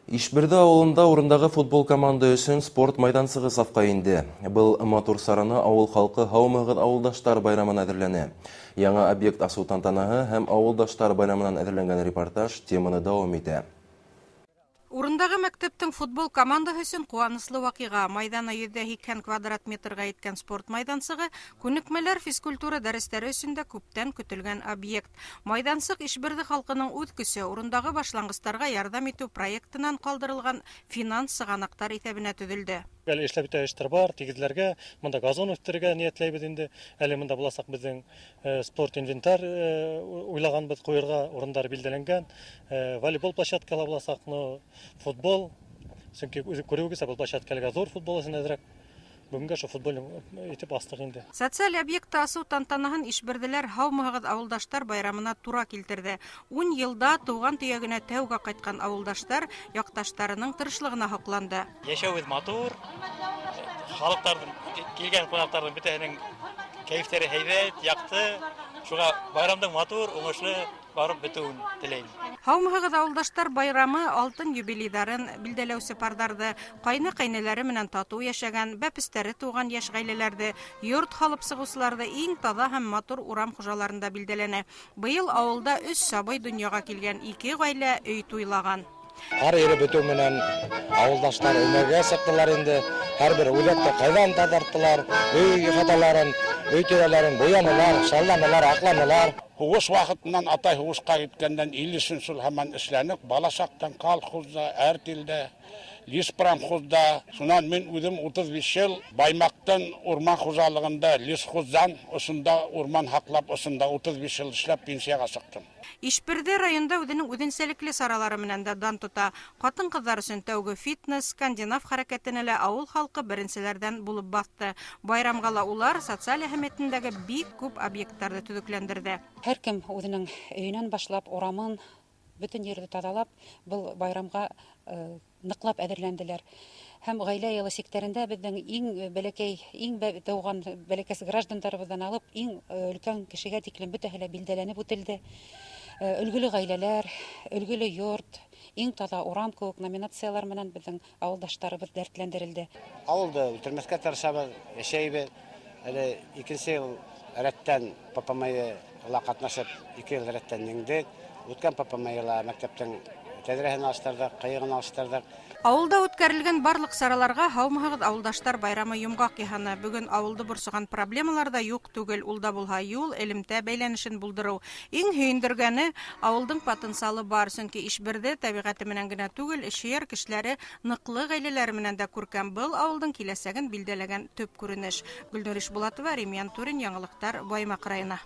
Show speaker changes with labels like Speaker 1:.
Speaker 1: Ишбирде ауылында орындағы футбол команда үшін спорт майдансығы сафқа инде. Бұл матур сараны ауыл халқы хаумығыд ауылдаштар байрамына әзірлене. Яңа объект асу тантанаһы һәм ауылдаштар байрамынан әзірленген репортаж теманы дауам итә.
Speaker 2: Урындағы мәктептің футбол командаһы өсөн куанычлы вакыйга. Майданы 180 квадрат метрга иткән спорт майдансығы, күнекмәләр, физкультура дәресләре өчен дә күптән көтелгән объект. Майдансык Ишбирде халкының үз көсе, урындағы башлангычларга ярдәм итү проектынан калдырылган финанс сыганактар исәбенә төзелде.
Speaker 3: Әле эшләп итә бар, тигезләргә, монда газон үстерергә ниятләйбез инде. Әле монда буласак безнең спорт инвентарь уйлаганбыз куярга урындар билдәләнгән. Волейбол площадкалары буласак, футбол. Чөнки күрүгез, бұл площадкаларга зур футбол өчен әзрәк. Бүгенге шо футбол итеп астык инде.
Speaker 2: Социаль объектта асу тантанаһын Ишбирделәр хаумыгыд авылдаштар байрамына тура килтерде. 10 елда туган төягенә тәүгә кайткан авылдаштар якташларының тырышлыгына хакланды.
Speaker 3: Яшәүез матур. Халыктарның килгән кунакларның бөтенең кайфтары һәйбәт, якты. Шуңа байрамның матур, уңышлы барып бетүен теләйм.
Speaker 2: Хаумыгыд авылдаштар байрамы алтын юбилейдарын билдәләүче пардарды, кайны-кайнәләре менән тату яшәгән, бәпестәре туган яшь гаиләләрде, йорт халып сыгучыларда иң таза һәм матур урам хуҗаларында билдәләнә. Быел авылда 3 сабый дөньяга килгән, 2 гаилә өй туйлаган.
Speaker 4: Ар ере бетү менән авылдашлар өмәгә сыктылар инде. Һәрбер үзәккә кайдан тазарттылар, өй хаталарын, өй тирәләрен буянылар, шалланалар, акланалар.
Speaker 5: Хугыш вакытыннан атай хугышка киткәндән 50 ел һәман эшләнек, балашактан колхозда, әртилдә, леспромхозда, шуннан мин үзем 35 ел Баймактан урман хуҗалыгында лесхоздан, ошында урман хаклап, ошында 35 ел эшләп пенсияга чыктым.
Speaker 2: Ишбирде районда үзенең үзенчәлекле саралары менән дә дан тота. Хатын-кызлар өчен тәүге фитнес, скандинав хәрәкәтенә лә авыл халкы беренчеләрдән булып басты. Байрамга ла улар социаль әһәмиятендәге бик күп объектларны төзекләндерде.
Speaker 6: Һәркем үзенең өйнән башлап, урамын бөтен җирне тазалап, бұл байрамга ныклап әзерләнделәр. Һәм гаилә елы секторында безнең иң бәләкәй, иң тауган бәләкәс гражданнарыбыздан алып, иң өлкән кешегә тиклем бөтәһе билдәләнеп үтелде. Өлгеле гаиләләр, өлгеле йорт, иң таза урам күп номинациялар менән безнең авылдаштарыбыз дәртләндерелде.
Speaker 7: Авылда үтермәскә тырышабыз, яшәйбез. Әле 2 ел рәттән ППМ ла катнашып, 2 ел рәттән ниңдек. Үткән ППМ-ла мәктәптең тәдреһен ачтырдык, кыегын ачтырдык.
Speaker 2: Авылда үткәрелгән барлык сараларга хаумыгыд авылдаштар байрамы йомгак яһаны. Бүген авылды борсыган проблемалар да юк түгел. Улда булһа юл, элемтә бәйләнешен булдыру. Иң һөендергәне авылдың потенциалы бар. Чөнки Ишбирде табигате менән генә түгел, эшчәр кешеләре ныклы гаиләләре менән дә күркәм. Был авылдың киләсәген билдәләгән төп күренеш. Гөлнур Ишбулатова, Ремьян Турин, яңалыктар, Баймак районы.